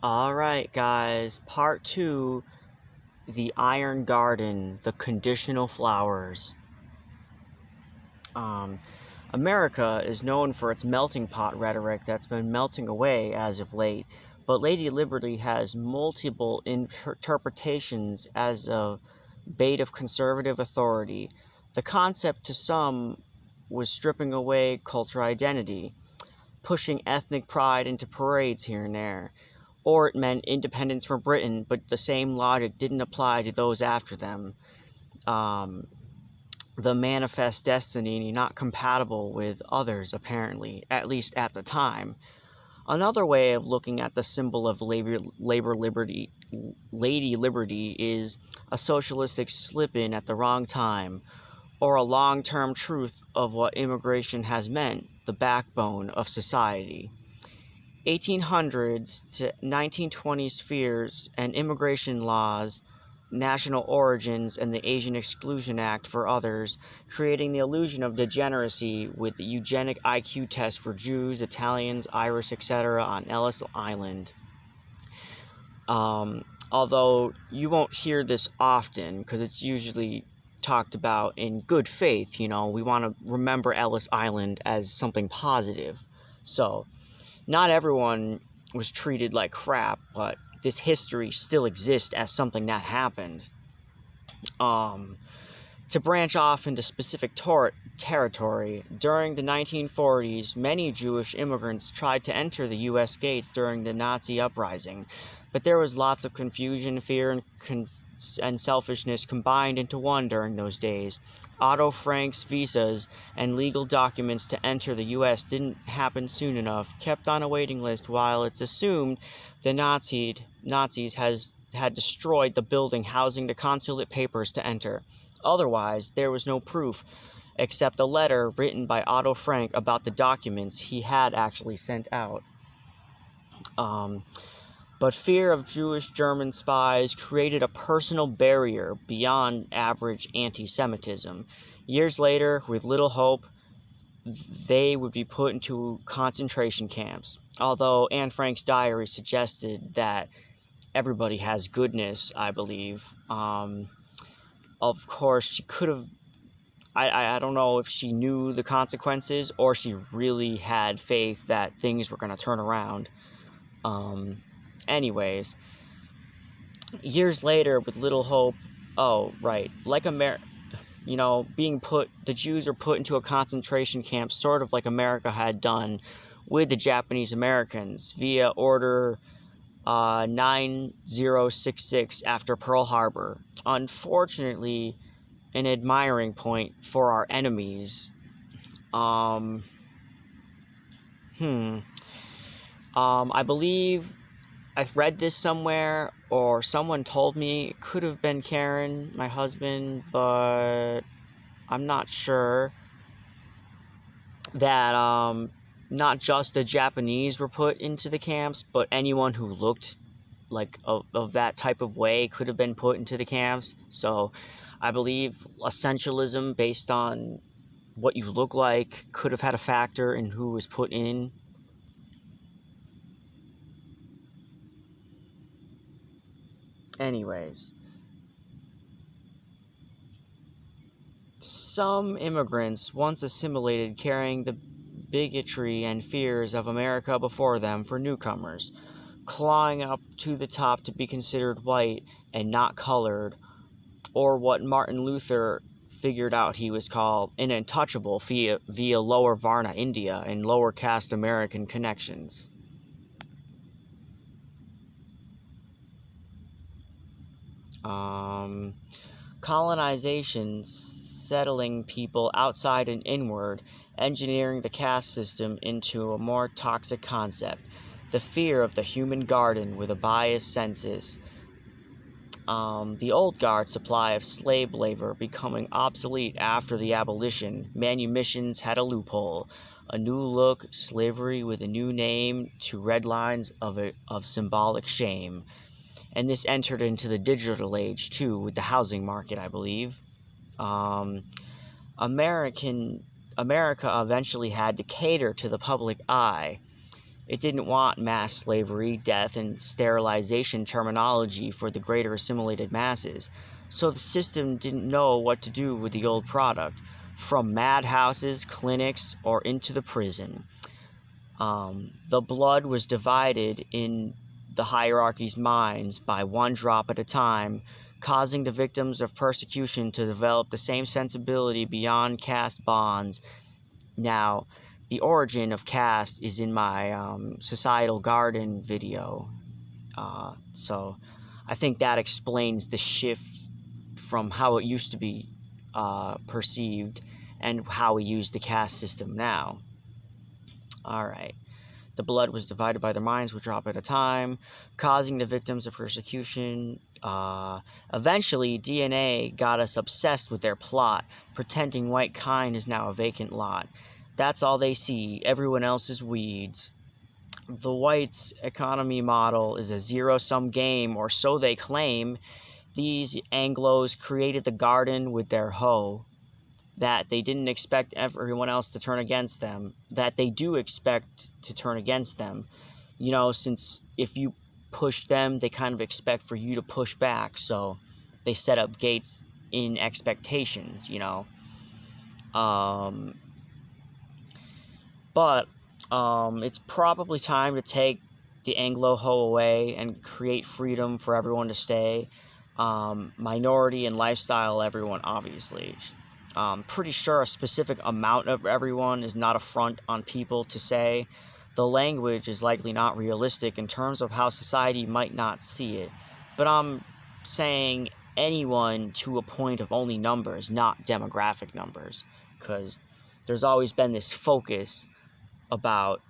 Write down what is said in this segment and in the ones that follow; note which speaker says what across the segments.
Speaker 1: Alright, guys, part 2, the Iron Garden, the Conditional Flowers. America is known for its melting pot rhetoric that's been melting away as of late, but Lady Liberty has multiple interpretations as a bait of conservative authority. The concept to some was stripping away cultural identity, pushing ethnic pride into parades here and there. Or it meant independence from Britain, but the same logic didn't apply to those after them. The manifest destiny not compatible with others, apparently, at least at the time. Another way of looking at the symbol of labor liberty, Lady Liberty, is a socialistic slip-in at the wrong time, or a long-term truth of what immigration has meant, the backbone of society. 1800s to 1920s fears and immigration laws, national origins, and the Asian Exclusion Act for others, creating the illusion of degeneracy with the eugenic IQ test for Jews, Italians, Irish, etc. on Ellis Island. Although you won't hear this often because it's usually talked about in good faith, we want to remember Ellis Island as something positive. So, not everyone was treated like crap, but this history still exists as something that happened. To branch off into specific territory, during the 1940s, many Jewish immigrants tried to enter the U.S. gates during the Nazi uprising, but there was lots of confusion, fear, and selfishness combined into one during those days. Otto Frank's visas and legal documents to enter the U.S. didn't happen soon enough, kept on a waiting list while it's assumed the Nazis had destroyed the building housing the consulate papers to enter. Otherwise, there was no proof, except a letter written by Otto Frank about the documents he had actually sent out. But fear of Jewish German spies created a personal barrier beyond average anti-Semitism. Years later, with little hope, they would be put into concentration camps. Although Anne Frank's diary suggested that everybody has goodness, I believe. Of course, she could have... I don't know if she knew the consequences or she really had faith that things were going to turn around. Anyways, years later, with little hope, like the Jews were put into a concentration camp, sort of like America had done with the Japanese Americans via Order 9066 after Pearl Harbor. Unfortunately, an admiring point for our enemies. I believe I've read this somewhere, or someone told me. It could have been Karen, my husband, but I'm not sure. That not just the Japanese were put into the camps, but anyone who looked like of that type of way could have been put into the camps. So I believe essentialism based on what you look like could have had a factor in who was put in. Anyways, some immigrants, once assimilated, carrying the bigotry and fears of America before them for newcomers, clawing up to the top to be considered white and not colored, or what Martin Luther figured out he was called an untouchable via lower Varna India and lower caste American connections. Colonization, settling people outside and inward, engineering the caste system into a more toxic concept, the fear of the human garden with a biased census, the old guard supply of slave labor becoming obsolete after the abolition, manumissions had a loophole, a new look, slavery with a new name to red lines of symbolic shame. And this entered into the digital age, too, with the housing market, I believe. America eventually had to cater to the public eye. It didn't want mass slavery, death, and sterilization terminology for the greater assimilated masses, so the system didn't know what to do with the old product, from madhouses, clinics, or into the prison. The blood was divided in the hierarchy's minds by one drop at a time, causing the victims of persecution to develop the same sensibility beyond caste bonds. Now, the origin of caste is in my Societal Garden video, so I think that explains the shift from how it used to be perceived and how we use the caste system now. Alright. The blood was divided by their minds, would drop at a time, causing the victims of persecution. Eventually, DNA got us obsessed with their plot, pretending white kind is now a vacant lot. That's all they see. Everyone else is weeds. The whites' economy model is a zero-sum game, or so they claim. These Anglos created the garden with their hoe. That they didn't expect everyone else to turn against them. That they do expect to turn against them. You know, since if you push them, they kind of expect for you to push back. So they set up gates in expectations, you know. But it's probably time to take the Anglo hoe away and create freedom for everyone to stay. Minority and lifestyle everyone, obviously. Pretty sure a specific amount of everyone is not a front on people to say. The language is likely not realistic in terms of how society might not see it. But I'm saying anyone to a point of only numbers, not demographic numbers. Because there's always been this focus about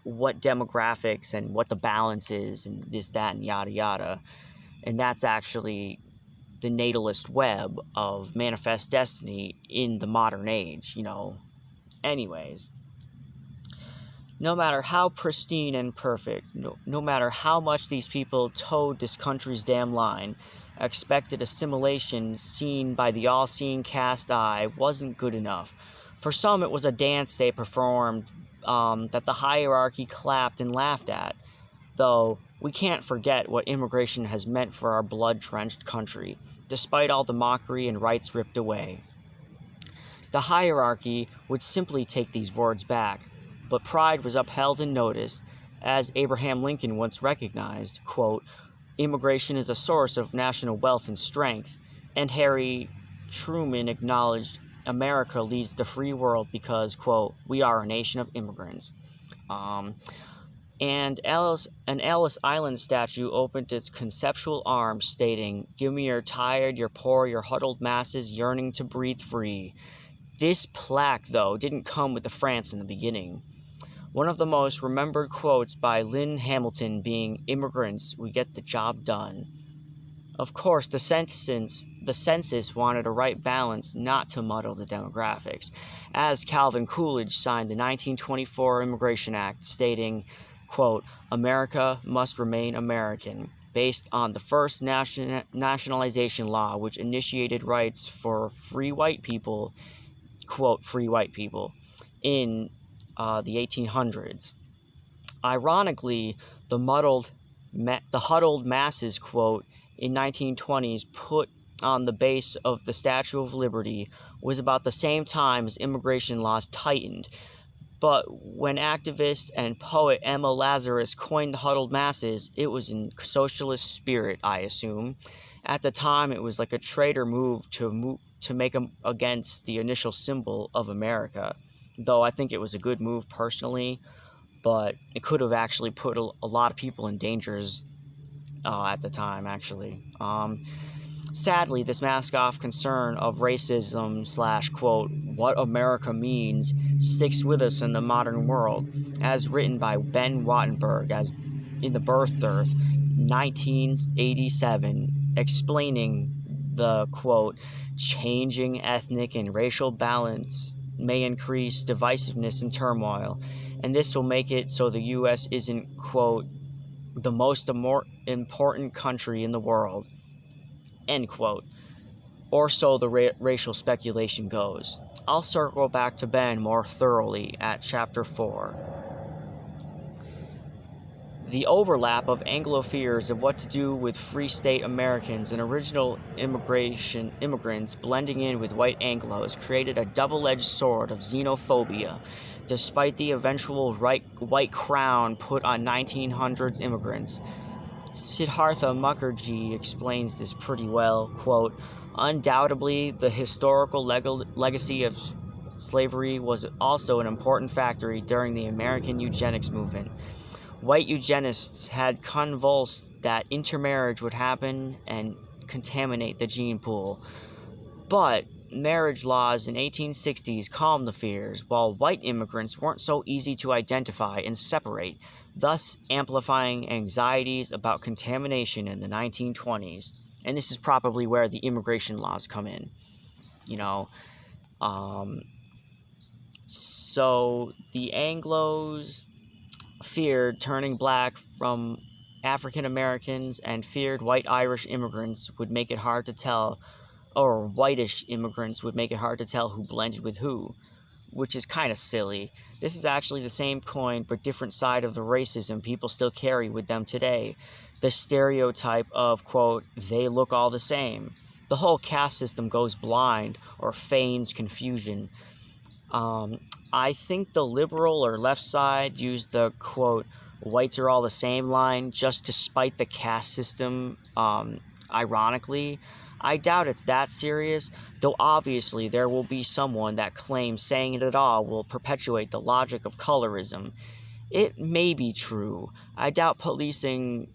Speaker 1: what demographics and what the balance is and this, that, and yada yada. And that's actually the natalist web of manifest destiny in the modern age, you know. Anyways, no matter how pristine and perfect, no matter how much these people towed this country's damn line, expected assimilation seen by the all-seeing cast eye wasn't good enough. For some, it was a dance they performed that the hierarchy clapped and laughed at. Though, we can't forget what immigration has meant for our blood-drenched country, despite all the mockery and rights ripped away. The hierarchy would simply take these words back, but pride was upheld and noticed, as Abraham Lincoln once recognized, quote, "Immigration is a source of national wealth and strength," and Harry Truman acknowledged America leads the free world because, quote, "we are a nation of immigrants." And an Ellis Island statue opened its conceptual arms, stating, "Give me your tired, your poor, your huddled masses yearning to breathe free." This plaque, though, didn't come with the France in the beginning. One of the most remembered quotes by Lynn Hamilton being, "Immigrants, we get the job done." Of course, the census wanted a right balance not to muddle the demographics, as Calvin Coolidge signed the 1924 Immigration Act, stating, quote, "America must remain American," based on the first nationalization law, which initiated rights for free white people, quote, "free white people," in the 1800s. Ironically, the huddled masses, quote, in 1920s put on the base of the Statue of Liberty was about the same time as immigration laws tightened. But when activist and poet Emma Lazarus coined the huddled masses, it was in socialist spirit, I assume. At the time, it was like a traitor move to make them against the initial symbol of America. Though I think it was a good move personally, but it could have actually put a lot of people in dangers at the time, actually. Sadly, this mask-off concern of racism / quote, "what America means" sticks with us in the modern world, as written by Ben Wattenberg as in The Birth Dearth, 1987, explaining the, quote, "changing ethnic and racial balance may increase divisiveness and turmoil, and this will make it so the U.S. isn't, quote, the most important country in the world," end quote. Or so the racial speculation goes. I'll circle back to Ben more thoroughly at Chapter 4. The overlap of Anglo fears of what to do with Free State Americans and original immigrants blending in with white Anglos created a double-edged sword of xenophobia, despite the eventual white crown put on 1900s immigrants. Siddhartha Mukherjee explains this pretty well, quote, "Undoubtedly, the historical legacy of slavery was also an important factor during the American eugenics movement. White eugenists had convulsed that intermarriage would happen and contaminate the gene pool. But marriage laws in 1860s calmed the fears, while white immigrants weren't so easy to identify and separate, thus amplifying anxieties about contamination in the 1920s. And this is probably where the immigration laws come in. You know, so the Anglos feared turning black from African Americans and feared white Irish immigrants would make it hard to tell, or whitish immigrants would make it hard to tell who blended with who, which is kind of silly. This is actually the same coin but different side of the racism people still carry with them today. The stereotype of, quote, they look all the same. The whole caste system goes blind or feigns confusion. I think the liberal or left side used the, quote, whites are all the same line just to spite the caste system, ironically. I doubt it's that serious, though obviously there will be someone that claims saying it at all will perpetuate the logic of colorism. It may be true. I doubt policing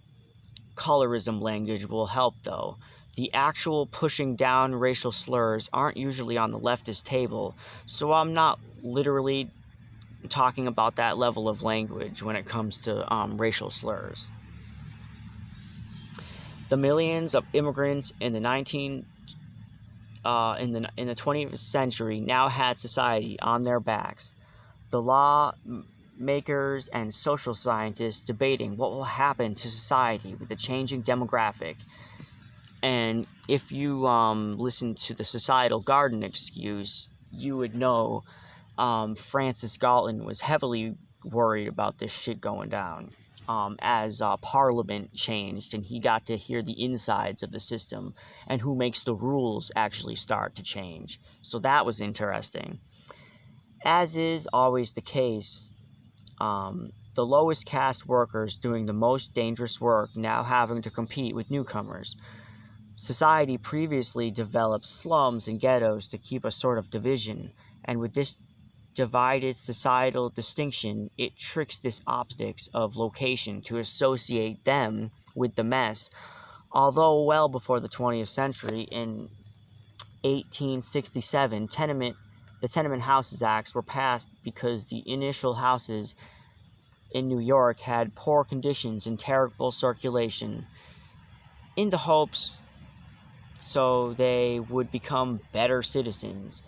Speaker 1: colorism language will help, though. The actual pushing down racial slurs aren't usually on the leftist table, so I'm not literally talking about that level of language when it comes to racial slurs. The millions of immigrants in the 20th century now had society on their backs. The lawmakers and social scientists debating what will happen to society with the changing demographic. And if you listen to the societal garden excuse, you would know Francis Galton was heavily worried about this shit going down as Parliament changed and he got to hear the insides of the system and who makes the rules actually start to change. So that was interesting. As is always the case, the lowest caste workers doing the most dangerous work now having to compete with newcomers. Society previously developed slums and ghettos to keep a sort of division, and with this divided societal distinction, it tricks this optics of location to associate them with the mess. Although well before the 20th century, in 1867, the Tenement Houses Acts were passed because the initial houses in New York had poor conditions and terrible circulation, in the hopes so they would become better citizens.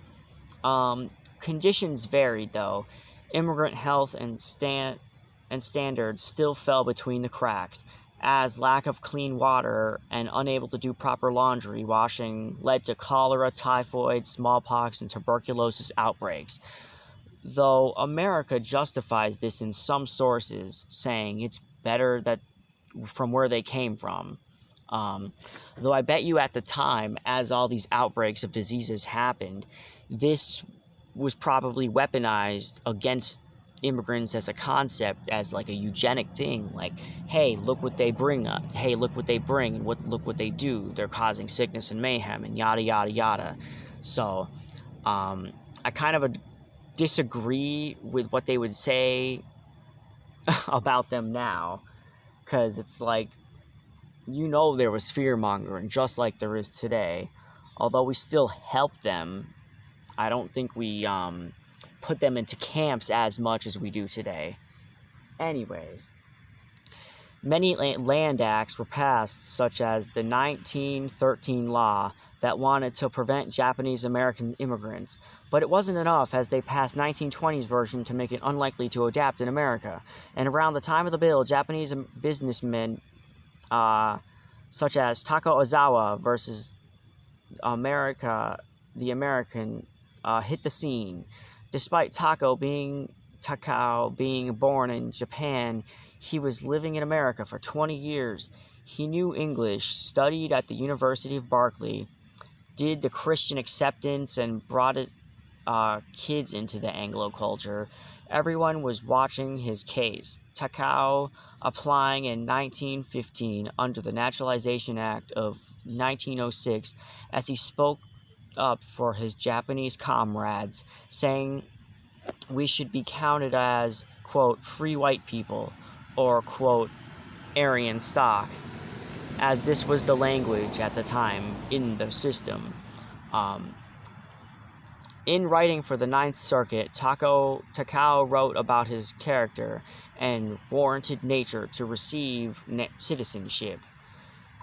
Speaker 1: Conditions varied, though. Immigrant health and standards still fell between the cracks, as lack of clean water and unable to do proper laundry washing led to cholera, typhoid, smallpox, and tuberculosis outbreaks. Though America justifies this in some sources, saying it's better that from where they came from. Though I bet you at the time, as all these outbreaks of diseases happened, this was probably weaponized against immigrants as a concept, as like a eugenic thing, like, hey, look what they bring up, hey, look what they bring, and look what they do, they're causing sickness and mayhem, and yada yada yada. So, I kind of disagree with what they would say about them now, because it's like, you know, there was fear-mongering, just like there is today. Although we still help them, I don't think we put them into camps as much as we do today. Anyways, many land acts were passed, such as the 1913 law that wanted to prevent Japanese American immigrants, but it wasn't enough, as they passed 1920's version to make it unlikely to adapt in America. And around the time of the bill, Japanese businessmen such as Takao Ozawa versus the American, hit the scene. Despite Takao being born in Japan, He was living in America for 20 years. He knew English, studied at the University of Berkeley, did the Christian acceptance, and brought his kids into the Anglo culture. Everyone was watching his case. Takao applying in 1915 under the Naturalization Act of 1906 as he spoke up for his Japanese comrades, saying we should be counted as, quote, free white people, or, quote, Aryan stock, as this was the language at the time in the system. In writing for the Ninth Circuit, Takao wrote about his character and warranted nature to receive citizenship.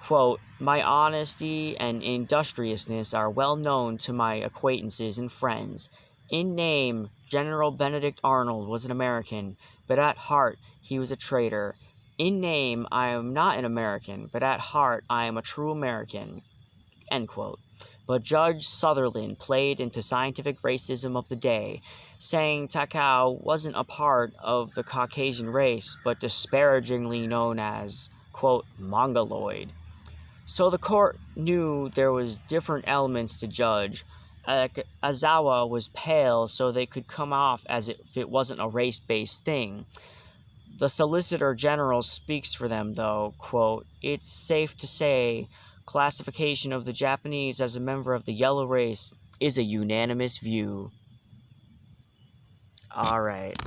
Speaker 1: Quote, my honesty and industriousness are well known to my acquaintances and friends. In name, General Benedict Arnold was an American, but at heart he was a traitor. In name, I am not an American, but at heart I am a true American. End quote. But Judge Sutherland played into scientific racism of the day, saying Takao wasn't a part of the Caucasian race, but disparagingly known as, quote, Mongoloid. So the court knew there was different elements to judge. Azawa was pale, so they could come off as if it wasn't a race-based thing. The Solicitor General speaks for them, though, quote, it's safe to say classification of the Japanese as a member of the yellow race is a unanimous view. Alright.